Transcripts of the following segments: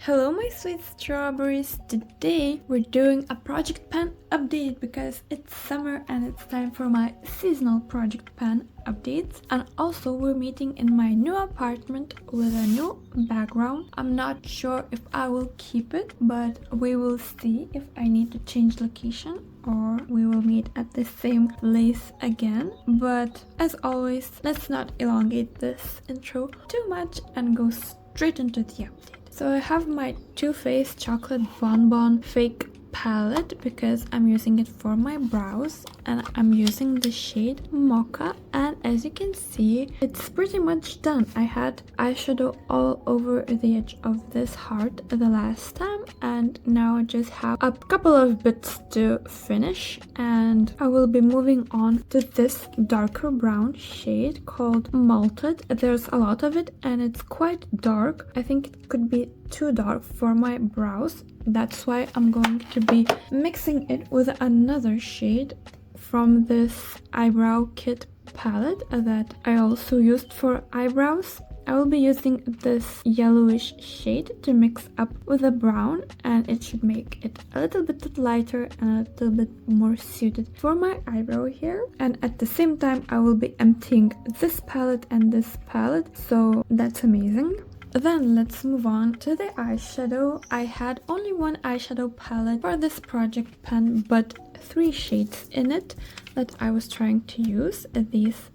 Hello my sweet strawberries, today we're doing a project pen update because it's summer and it's time for my seasonal project pen updates, and also we're meeting in my new apartment with a new background. I'm not sure if I will keep it, but we will see if I need to change location or we will meet at the same place again. But as always, let's not elongate this intro too much and go straight into the update. So I have my Too Faced Chocolate Bonbon Fake palette because I'm using it for my brows, and I'm using the shade Mocha, and as you can see it's pretty much done. I had eyeshadow all over the edge of this heart the last time, and now I just have a couple of bits to finish, and I will be moving on to this darker brown shade called Malted. There's a lot of it and it's quite dark. I think it could be too dark for my brows. That's why I'm going to be mixing it with another shade from this Eyebrow kit palette that I also used for eyebrows. I will be using this yellowish shade to mix up with the brown, and it should make it a little bit lighter and a little bit more suited for my eyebrow here. And at the same time I will be emptying this palette and this palette, so that's amazing. Then let's move on to the eyeshadow. I had only one eyeshadow palette for this project pen, but 3 shades in it that I was trying to use, these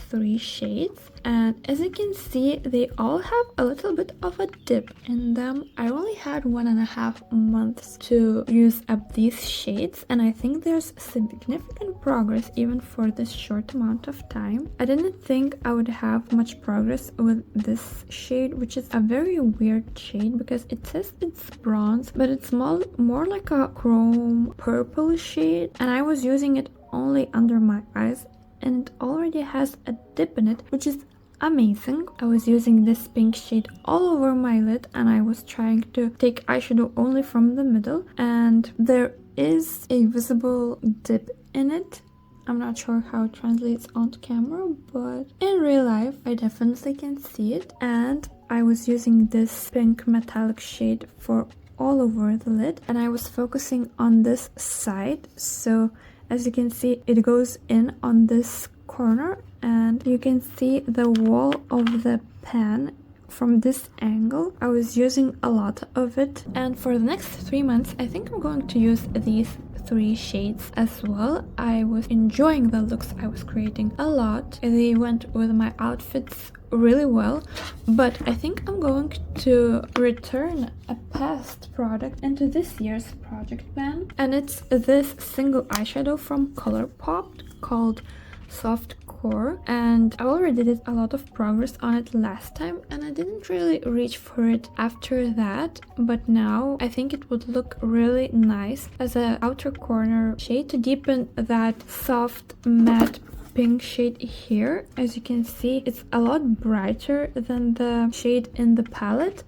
3 shades, and as you can see they all have a little bit of a dip in them. I only had 1.5 months to use up these shades, and I think there's significant progress even for this short amount of time. I didn't think I would have much progress with this shade, which is a very weird shade because it says it's bronze, but it's more like a chrome purple shade, and I was using it only under my eyes and it already has a dip in it, which is amazing. I was using this pink shade all over my lid and I was trying to take eyeshadow only from the middle, and there is a visible dip in it. I'm not sure how it translates onto camera, but in real life I definitely can see it. And I was using this pink metallic shade for all over the lid, and I was focusing on this side, so as you can see it goes in on this corner, and you can see the wall of the pan from this angle. I was using a lot of it, and for the next 3 months I think I'm going to use these 3 shades as well. I was enjoying the looks I was creating a lot. They went with my outfits really well, but I think I'm going to return a past product into this year's project pan, and it's this single eyeshadow from Colourpop called Soft Core, and I already did a lot of progress on it last time and I didn't really reach for it after that, but now I think it would look really nice as an outer corner shade to deepen that soft matte pink shade here. As you can see it's a lot brighter than the shade in the palette,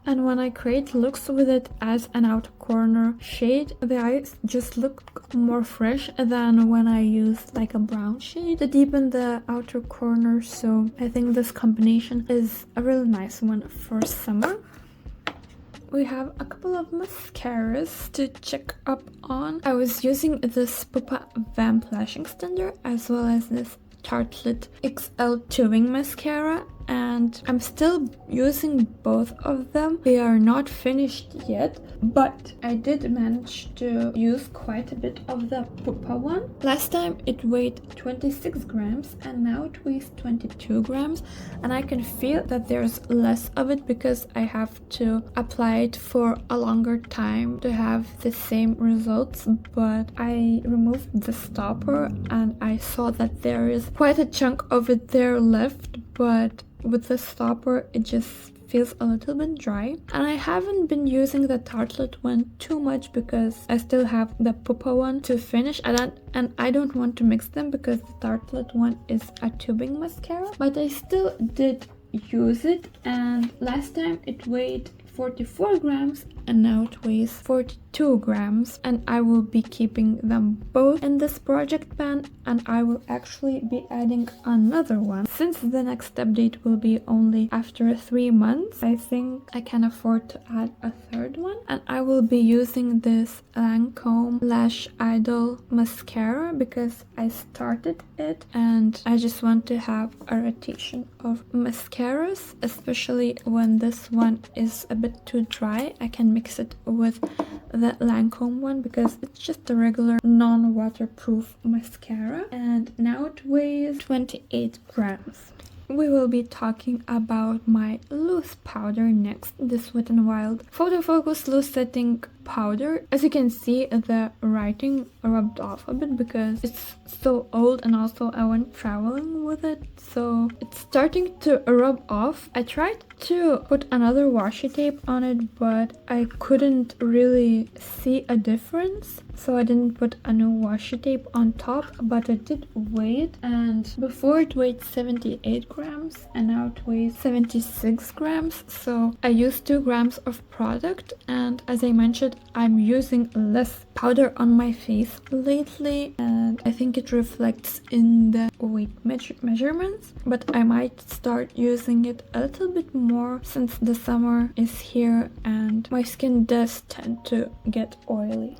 and when I create looks with it as an outer corner shade, the eyes just look more fresh than when I use like a brown shade to deepen the outer corner. So I think this combination is a really nice one for summer. We have a couple of mascaras to check up on. I was using this Pupa Vamp Lash Extender as well as this Tartelette XL Tubing Mascara, and I'm still using both of them. They are not finished yet, but I did manage to use quite a bit of the Pupa one. Last time it weighed 26 grams and now it weighs 22 grams, and I can feel that there's less of it because I have to apply it for a longer time to have the same results. But I removed the stopper and I saw that there is quite a chunk of it there left, but with the stopper it just feels a little bit dry. And I haven't been using the Tartelette one too much because I still have the Pupa one to finish, and I don't want to mix them because the Tartelette one is a tubing mascara, but I still did use it, and last time it weighed 44 grams and now it weighs 42 2 grams, and I will be keeping them both in this project pan, and I will actually be adding another one. Since the next update will be only after 3 months, I think I can afford to add a third one, and I will be using this Lancome Lash Idol mascara because I started it and I just want to have a rotation of mascaras, especially when this one is a bit too dry. I can mix it with the Lancome one because it's just a regular non-waterproof mascara, and now it weighs 28 grams. We will be talking about my loose powder next, this Wet n Wild Photo Focus Loose Setting Powder. As you can see, the writing rubbed off a bit because it's so old, and also I went traveling with it, so it's starting to rub off. I tried to put another washi tape on it, but I couldn't really see a difference, so I didn't put a new washi tape on top, but I did weigh it, and before it weighed 78 grams and now it weighs 76 grams, so I used 2 grams of product, and as I mentioned, I'm using less powder on my face lately, and I think it reflects in the weight measurements, but I might start using it a little bit more since the summer is here and my skin does tend to get oily.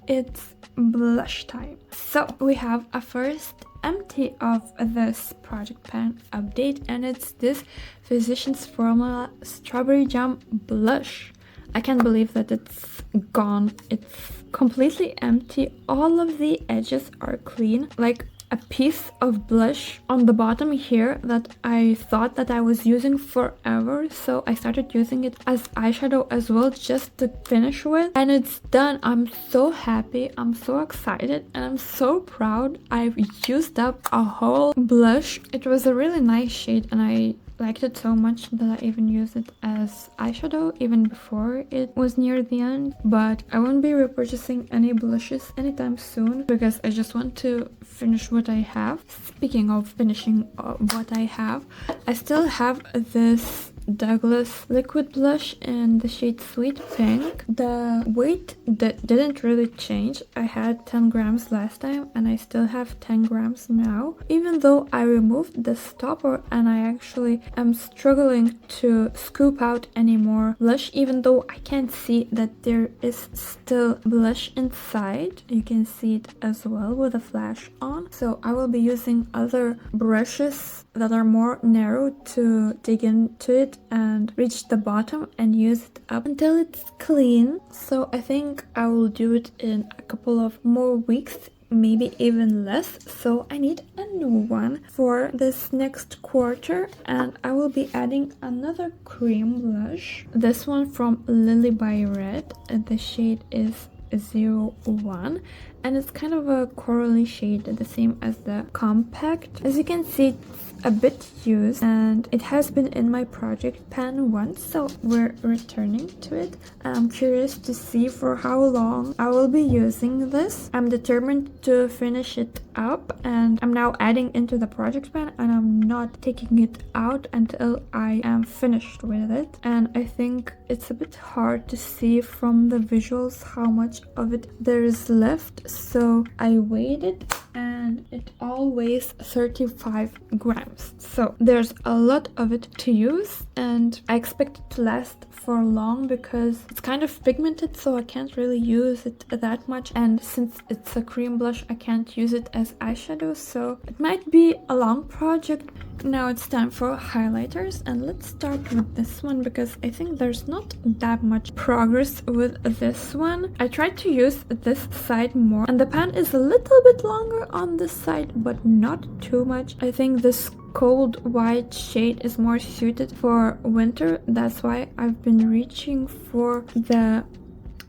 It's blush time. So we have a first empty of this project pan update, and it's this Physicians Formula Strawberry Jam blush. I can't believe that it's gone. It's completely empty. All of the edges are clean. Like a piece of blush on the bottom here that I thought that I was using forever, so I started using it as eyeshadow as well just to finish with, and it's done. I'm so happy, I'm so excited, and I'm so proud. I've used up a whole blush. It was a really nice shade and I liked it so much that I even used it as eyeshadow even before it was near the end, but I won't be repurchasing any blushes anytime soon because I just want to finish what I have. Speaking of finishing what I have, I still have this Douglas liquid blush in the shade Sweet Pink. The weight didn't really change. I had 10 grams last time and I still have 10 grams now, even though I removed the stopper and I actually am struggling to scoop out any more blush, even though I can see that there is still blush inside. You can see it as well with a flash on, so I will be using other brushes that are more narrow to dig into it and reach the bottom and use it up until it's clean. So I think I will do it in a couple of more weeks, maybe even less, so I need a new one for this next quarter, and I will be adding another cream blush, this one from Lily by Red, and the shade is 01, and it's kind of a corally shade, the same as the compact. As you can see, it's a bit used and it has been in my project pan once, so we're returning to it. I'm curious to see for how long I will be using this. I'm determined to finish it up, and I'm now adding into the project pan and I'm not taking it out until I am finished with it, and I think it's a bit hard to see from the visuals how much of it there is left, so I weighed it and it all weighs 35 grams. So there's a lot of it to use, and I expect it to last for long because it's kind of pigmented, so I can't really use it that much, and since it's a cream blush I can't use it as eyeshadow, so it might be a long project. Now it's time for highlighters, and let's start with this one because I think there's not that much progress with this one. I tried to use this side more, and the pan is a little bit longer on this side, but not too much. I think this cold white shade is more suited for winter. That's why I've been reaching for the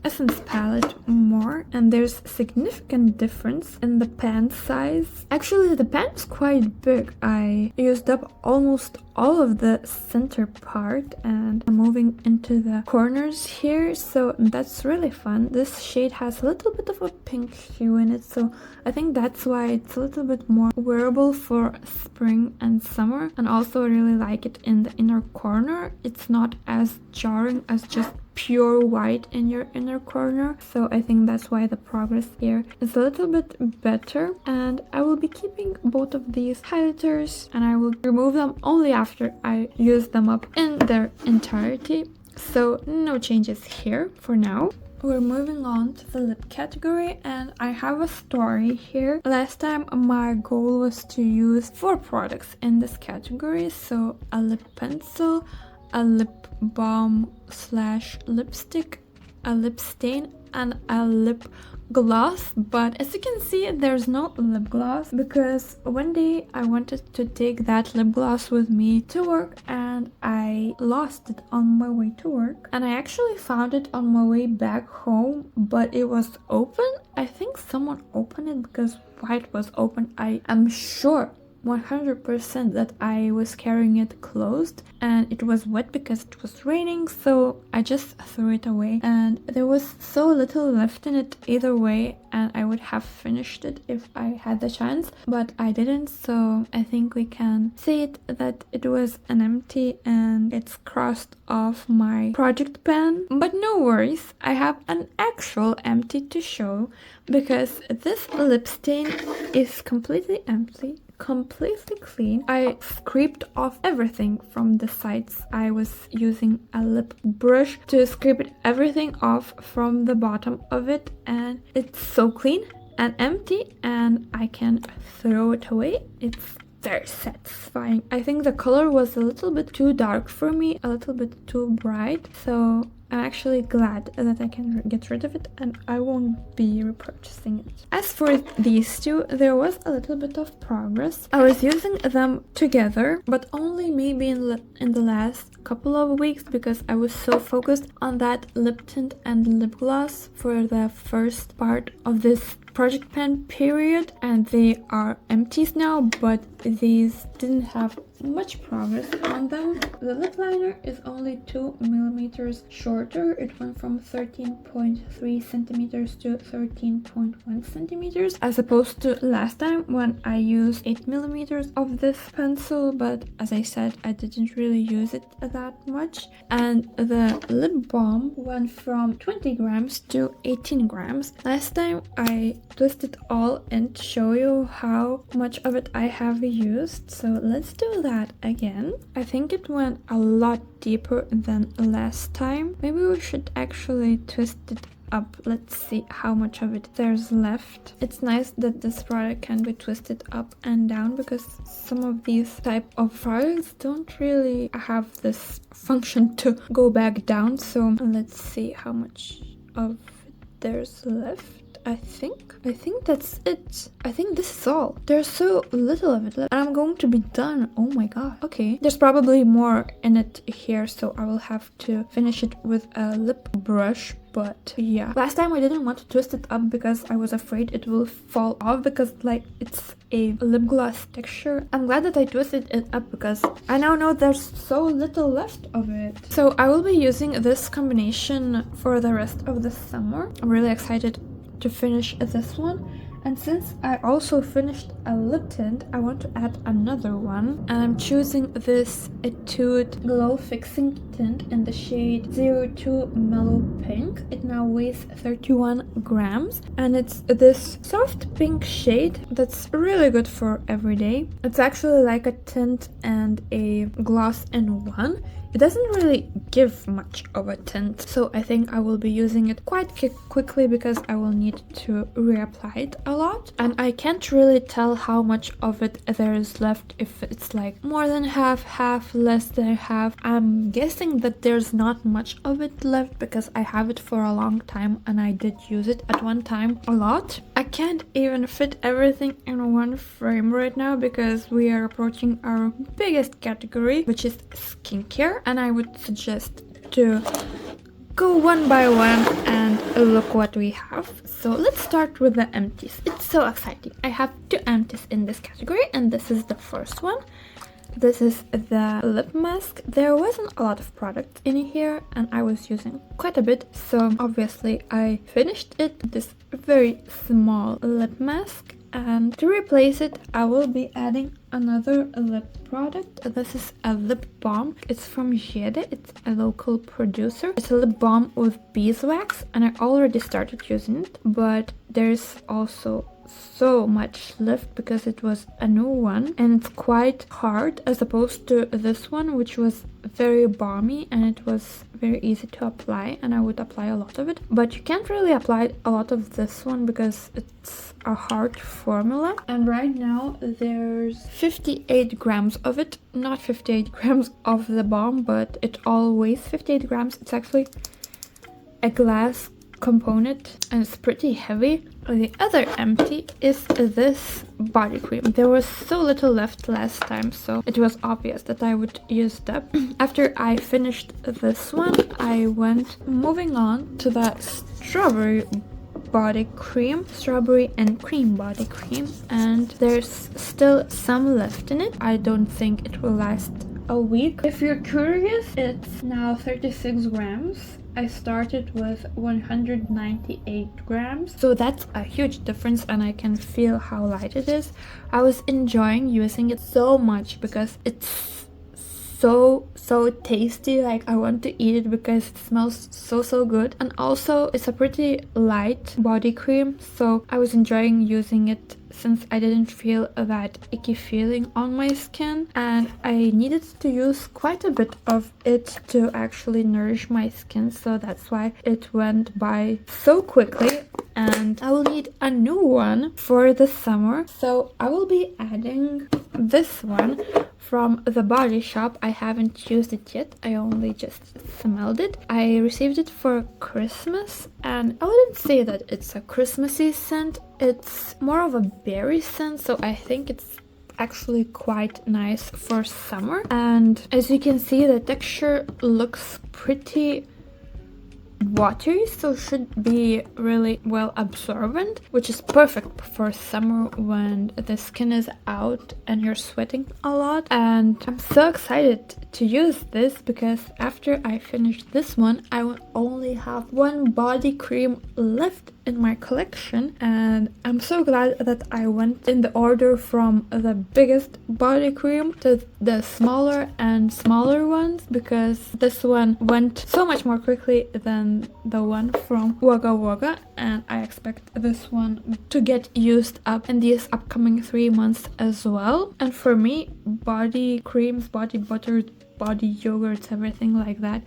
Essence palette more, and there's significant difference in the pan size. Actually, the pan is quite big. I used up almost all of the center part and I'm moving into the corners here, so that's really fun. This shade has a little bit of a pink hue in it, so I think that's why it's a little bit more wearable for spring and summer, and also I really like it in the inner corner. It's not as jarring as just pure white in your inner corner, so I think that's why the progress here is a little bit better. And I will be keeping both of these highlighters, and I will remove them only after I use them up in their entirety, so no changes here for now. We're moving on to the lip category, and I have a story here. Last time my goal was to use 4 products in this category, so a lip pencil, a lip balm slash lipstick, a lip stain, and a lip gloss. But as you can see, there's no lip gloss because one day I wanted to take that lip gloss with me to work and I lost it on my way to work, and I actually found it on my way back home, but it was open. I think someone opened it because why it was open, I am sure 100% that I was carrying it closed, and it was wet because it was raining, so I just threw it away, and there was so little left in it either way, and I would have finished it if I had the chance, but I didn't, so I think we can say it that it was an empty and it's crossed off my project pan. But no worries, I have an actual empty to show because this lip stain is completely empty, completely clean. I scraped off everything from the sides. I was using a lip brush to scrape everything off from the bottom of it, and it's so clean and empty, and I can throw it away. It's very satisfying. I think the color was a little bit too dark for me, a little bit too bright, so I'm actually glad that I can get rid of it and I won't be repurchasing it. As for these two, there was a little bit of progress. I was using them together, but only maybe in the last couple of weeks because I was so focused on that lip tint and lip gloss for the first part of this project pan period, and they are empties now, but these didn't have much progress on them. The lip liner is only 2 millimeters shorter. It went from 13.3 centimeters to 13.1 centimeters as opposed to last time when I used 8 millimeters of this pencil, but as I said, I didn't really use it that much. And the lip balm went from 20 grams to 18 grams. Last time I twisted all and show you how much of it I have used, so let's do that again. I think it went a lot deeper than last time. Maybe we should actually twist it up. Let's see how much of it there's left. It's nice that this product can be twisted up and down because some of these type of products don't really have this function to go back down. So let's see how much of it there's left. I think that's it. I think this is all. There's so little of it left, and I'm going to be done. Oh my god. Okay, there's probably more in it here, so I will have to finish it with a lip brush. But yeah, last time I didn't want to twist it up because I was afraid it will fall off because like it's a lip gloss texture. I'm glad that I twisted it up because I now know there's so little left of it. So I will be using this combination for the rest of the summer. I'm really excited to finish this one, and since I also finished a lip tint, I want to add another one, and I'm choosing this Etude Glow Fixing Tint in the shade 02 Mellow Pink. It now weighs 31 grams, and it's this soft pink shade that's really good for everyday. It's actually like a tint and a gloss in one. It doesn't really give much of a tint, so I think I will be using it quite quickly because I will need to reapply it a lot. And I can't really tell how much of it there is left, if it's like more than half, less than half. I'm guessing that there's not much of it left because I have it for a long time and I did use it at one time a lot. I can't even fit everything in one frame right now because we are approaching our biggest category, which is skincare. And I would suggest to go one by one and look what we have. So let's start with the empties. It's so exciting. I have 2 empties in this category, and this is the first one. This is the lip mask. There wasn't a lot of product in here and I was using quite a bit, so obviously I finished it. This very small lip mask, and to replace it I will be adding another lip product. This is a lip balm. It's from Jede. It's a local producer. It's a lip balm with beeswax, and I already started using it, but there's also so much left because it was a new one, and it's quite hard as opposed to this one, which was very balmy and it was very easy to apply, and I would apply a lot of it. But you can't really apply a lot of this one because it's a hard formula, and right now there's 58 grams of it. Not 58 grams of the balm, but it all weighs 58 grams. It's actually a glass component and it's pretty heavy. The other empty is this body cream. There was so little left last time, so it was obvious that I would use that. After I finished this one, I went moving on to the strawberry body cream, strawberry and cream body cream, and there's still some left in it. I don't think it will last a week. If you're curious, it's now 36 grams. I started with 198 grams, so that's a huge difference, and I can feel how light it is. I was enjoying using it so much because it's so tasty. Like, I want to eat it because it smells so good, and also it's a pretty light body cream, so I was enjoying using it since I didn't feel that icky feeling on my skin, and I needed to use quite a bit of it to actually nourish my skin, so that's why it went by so quickly. And I will need a new one for the summer, so I will be adding this one from the Body Shop. I haven't used it yet, I only just smelled it. I received it for Christmas, and I wouldn't say that it's a Christmassy scent. It's more of a berry scent, so I think it's actually quite nice for summer. And as you can see, the texture looks pretty watery, so should be really well absorbent, which is perfect for summer when the skin is out and you're sweating a lot. And I'm so excited to use this because after I finish this one, I will only have one body cream left in my collection, and I'm so glad that I went in the order from the biggest body cream to the smaller and smaller ones, because this one went so much more quickly than the one from Wagga Wagga, and I expect this one to get used up in these upcoming 3 months as well. And for me, body creams, body butters, body yogurts, everything like that,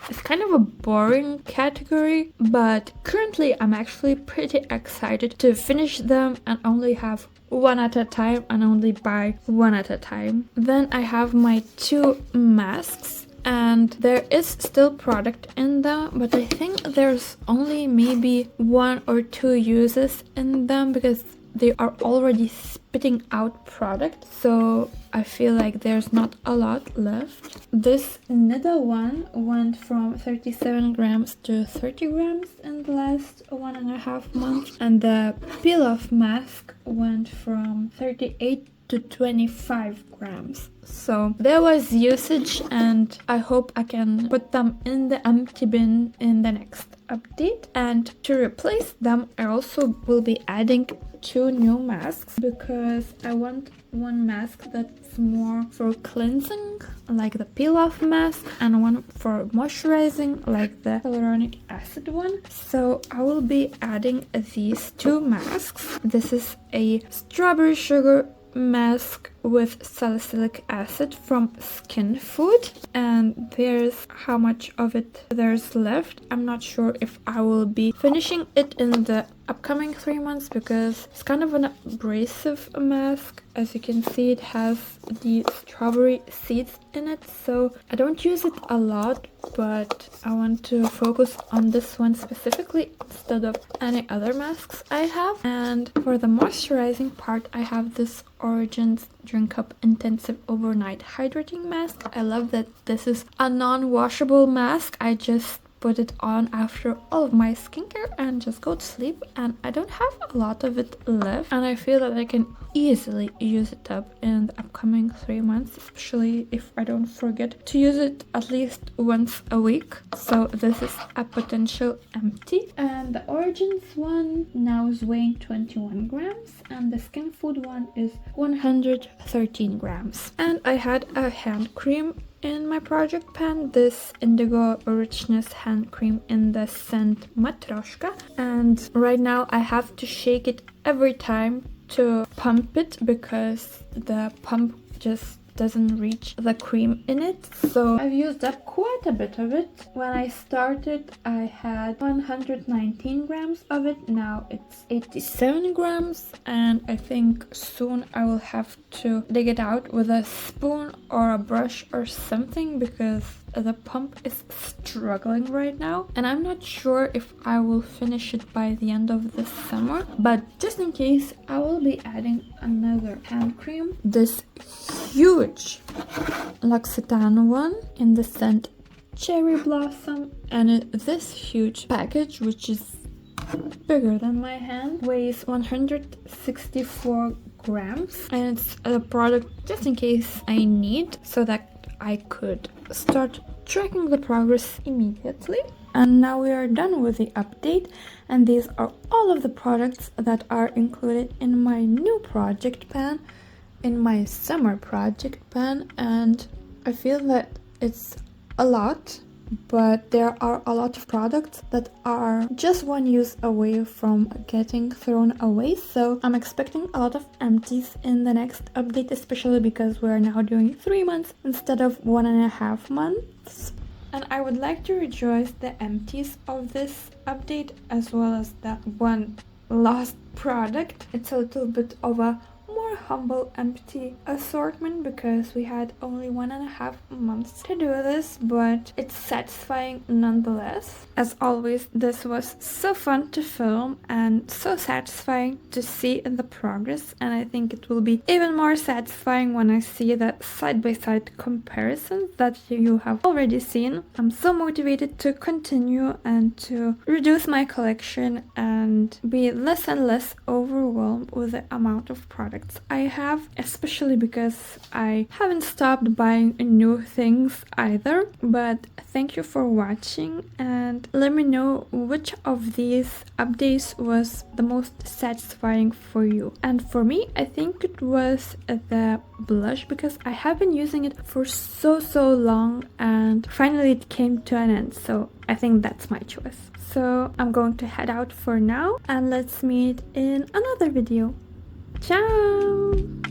it's kind of a boring category, but currently I'm actually pretty excited to finish them and only have one at a time and only buy one at a time. Then I have my 2 masks, and there is still product in them, but I think there's only maybe 1 or 2 uses in them because they are already spitting out product, so I feel like there's not a lot left. This Nida one went from 37 grams to 30 grams in the last 1.5 months, and the peel off mask went from 38 to 25 grams. So there was usage, and I hope I can put them in the empty bin in the next update. And to replace them, I also will be adding 2 new masks because I want one mask that's more for cleansing, like the peel off mask, and one for moisturizing, like the hyaluronic acid one. So I will be adding these 2 masks. This is a strawberry sugar mask with salicylic acid from Skin Food, and there's how much of it there's left. I'm not sure if I will be finishing it in the upcoming 3 months because it's kind of an abrasive mask. As you can see, it has the strawberry seeds in it, so I don't use it a lot, but I want to focus on this one specifically instead of any other masks I have. And for the moisturizing part, I have this Origins Drink Up Intensive Overnight Hydrating Mask. I love that this is a non-washable mask. I just put it on after all of my skincare and just go to sleep, and I don't have a lot of it left, and I feel that I can easily use it up in the upcoming 3 months, especially if I don't forget to use it at least once a week. So this is a potential empty, and the Origins one now is weighing 21 grams and the Skin Food one is 113 grams. And I had a hand cream in my project pan, this Indigo Richness hand cream in the scent Matroshka, and right now I have to shake it every time to pump it because the pump just doesn't reach the cream in it. So I've used up quite a bit of it. When I started I had 119 grams of it, now it's 87 grams, and I think soon I will have to dig it out with a spoon or a brush or something because the pump is struggling right now, and I'm not sure if I will finish it by the end of the summer, but just in case I will be adding another hand cream, this huge L'Occitane one in the scent Cherry Blossom, and this huge package, which is bigger than my hand, weighs 164 grams, and it's a product just in case I need so that I could start tracking the progress immediately. And now we are done with the update, and these are all of the products that are included in my new project pan, in my summer project pan, and I feel that it's a lot, but there are a lot of products that are just one use away from getting thrown away, so I'm expecting a lot of empties in the next update, especially because we're now doing 3 months instead of 1.5 months. And I would like to rejoice the empties of this update as well as that one last product. It's a little bit of a more humble empty assortment because we had only 1.5 months to do this, but it's satisfying nonetheless. As always, this was so fun to film and so satisfying to see in the progress, and I think it will be even more satisfying when I see the side-by-side comparisons that you have already seen. I'm so motivated to continue and to reduce my collection and be less and less overwhelmed with the amount of products I have, especially because I haven't stopped buying new things either. But thank you for watching, and let me know which of these updates was the most satisfying for you. And for me, I think it was the blush because I have been using it for so long and finally it came to an end, so I think that's my choice. So I'm going to head out for now, and let's meet in another video. Ciao!